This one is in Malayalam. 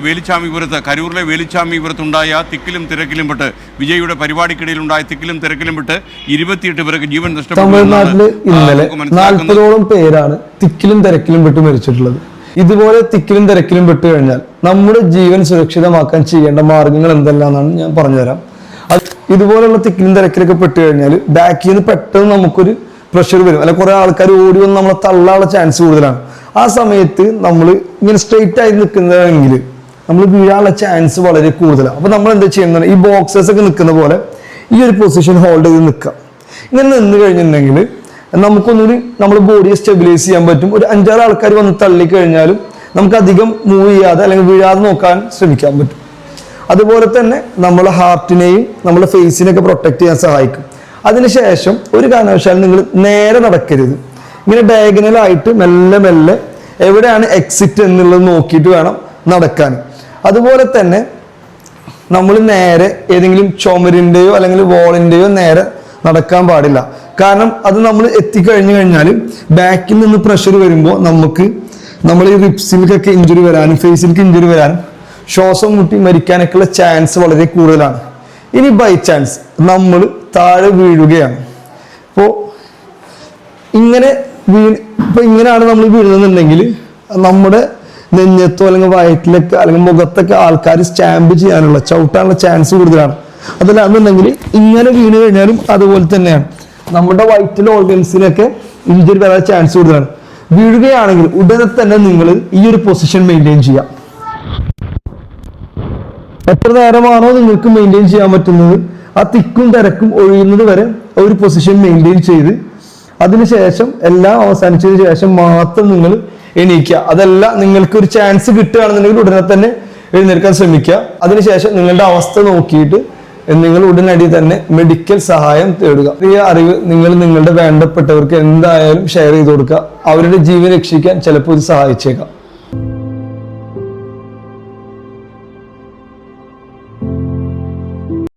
വേലിച്ചാമിപുരത്ത് കരൂരിലെ വേലിച്ചാമിപുരത്തുണ്ടായ തിക്കിലും തിരക്കിലും പെട്ട് വിജയുടെ പരിപാടിക്കിടയിലുണ്ടായ തിക്കിലും തിരക്കിലും പെട്ട് 28 പേർക്ക് ജീവൻ നഷ്ടപ്പെട്ടു. തമിഴ്നാട്ടില് ഇന്നലെ 40ഓളം പേരാണ് തിക്കിലും തിരക്കിലും പെട്ട് മരിച്ചിട്ടുള്ളത്. ഇതുപോലെ തിക്കിലും തിരക്കിലും പെട്ട് കഴിഞ്ഞാൽ നമ്മുടെ ജീവൻ സുരക്ഷിതമാക്കാൻ ചെയ്യേണ്ട മാർഗങ്ങൾ എന്തെല്ലാന്നാണ് ഞാൻ പറഞ്ഞുതരാം. ഇതുപോലുള്ള തിക്കിലും തിരക്കിലൊക്കെ പെട്ട് കഴിഞ്ഞാൽ ബാക്കിൽ നിന്ന് പെട്ടെന്ന് നമുക്കൊരു പ്രഷർ വരും, അല്ലെ കുറെ ആൾക്കാർ ഓടി വന്ന് നമ്മളെ തള്ളാനുള്ള ചാൻസ് കൂടുതലാണ്. ആ സമയത്ത് നമ്മൾ ഇങ്ങനെ സ്ട്രെയിറ്റ് ആയി നിൽക്കുന്നതാണെങ്കിൽ നമ്മൾ വീഴാനുള്ള ചാൻസ് വളരെ കൂടുതലാണ്. അപ്പൊ നമ്മൾ എന്താ ചെയ്യുന്നത്, ഈ ബോക്സേഴ്സ് ഒക്കെ നിൽക്കുന്ന പോലെ ഈ ഒരു പൊസിഷൻ ഹോൾഡ് ചെയ്ത് നിൽക്കുക. ഇങ്ങനെ നിന്ന് കഴിഞ്ഞിട്ടുണ്ടെങ്കിൽ നമുക്കൊന്നുകൂടി നമ്മുടെ ബോഡിയെ സ്റ്റെബിലൈസ് ചെയ്യാൻ പറ്റും. ഒരു 5-6 ആൾക്കാർ വന്ന് തള്ളിക്കഴിഞ്ഞാലും നമുക്ക് അധികം മൂവ് ചെയ്യാതെ അല്ലെങ്കിൽ വീഴാതെ നോക്കാൻ ശ്രമിക്കാൻ പറ്റും. അതുപോലെ തന്നെ നമ്മളെ ഹാർട്ടിനെയും നമ്മുടെ ഫേസിനെയൊക്കെ പ്രൊട്ടക്ട് ചെയ്യാൻ സഹായിക്കും. അതിനുശേഷം ഒരു കാരണവശാലും നിങ്ങൾ നേരെ നടക്കരുത്, ഇങ്ങനെ ഡയഗണലായിട്ട് മെല്ലെ മെല്ലെ എവിടെയാണ് എക്സിറ്റ് എന്നുള്ളത് നോക്കിയിട്ട് വേണം നടക്കാൻ. അതുപോലെ തന്നെ നമ്മൾ നേരെ ഏതെങ്കിലും ചുമരിൻ്റെയോ അല്ലെങ്കിൽ വോളിൻ്റെയോ നേരെ നടക്കാൻ പാടില്ല. കാരണം അത് നമ്മൾ എത്തിക്കഴിഞ്ഞു കഴിഞ്ഞാൽ ബാക്കിൽ നിന്ന് പ്രഷർ വരുമ്പോൾ നമ്മൾ ഈ റിപ്സിലേക്കൊക്കെ ഇഞ്ചുറി വരാനും ഫേസിലേക്ക് ഇഞ്ചുറി വരാനും ശ്വാസം മുട്ടി മരിക്കാനൊക്കെയുള്ള ചാൻസ് വളരെ കൂടുതലാണ്. ഇനി ബൈ ചാൻസ് നമ്മൾ താഴെ വീഴുകയാണ്, ഇങ്ങനെയാണ് നമ്മൾ വീഴുന്നുണ്ടെങ്കിൽ നമ്മുടെ നെഞ്ഞത്തോ അല്ലെങ്കിൽ വയറ്റിലൊക്കെ അല്ലെങ്കിൽ മുഖത്തൊക്കെ ആൾക്കാർ സ്റ്റാമ്പ് ചെയ്യാനുള്ള ചവിട്ടാനുള്ള ചാൻസ് കൂടുതലാണ്. അതല്ലാന്നുണ്ടെങ്കിൽ ഇങ്ങനെ വീണ് കഴിഞ്ഞാലും അതുപോലെ തന്നെയാണ്, നമ്മുടെ വൈറ്റൽ ഓർഗൻസിനൊക്കെ ഇഞ്ചുറി വരാൻ ചാൻസ് കൂടുതലാണ്. വീഴുകയാണെങ്കിൽ ഉടനെ തന്നെ നിങ്ങൾ ഈ ഒരു പൊസിഷൻ മെയിൻറ്റെയിൻ ചെയ്യാം. എത്ര നേരമാണോ നിങ്ങൾക്ക് മെയിൻറ്റെയിൻ ചെയ്യാൻ പറ്റുന്നത്, ആ തിക്കും തിരക്കും ഒഴിയുന്നത് വരെ ഒരു പൊസിഷൻ മെയിൻറ്റെയിൻ ചെയ്ത് അതിനുശേഷം എല്ലാം അവസാനിച്ചതിന് ശേഷം മാത്രം നിങ്ങൾ എണീക്കുക. അതല്ല നിങ്ങൾക്ക് ഒരു ചാൻസ് കിട്ടുകയാണെന്നുണ്ടെങ്കിൽ ഉടനെ തന്നെ എഴുന്നേൽക്കാൻ ശ്രമിക്കുക. അതിനുശേഷം നിങ്ങളുടെ അവസ്ഥ നോക്കിയിട്ട് നിങ്ങൾ ഉടനടി തന്നെ മെഡിക്കൽ സഹായം തേടുക. ഈ അറിവ് നിങ്ങൾ നിങ്ങളുടെ വേണ്ടപ്പെട്ടവർക്ക് എന്തായാലും ഷെയർ ചെയ്ത് കൊടുക്കുക. അവരുടെ ജീവൻ രക്ഷിക്കാൻ ചിലപ്പോൾ ഇത് സഹായിച്ചേക്കാം.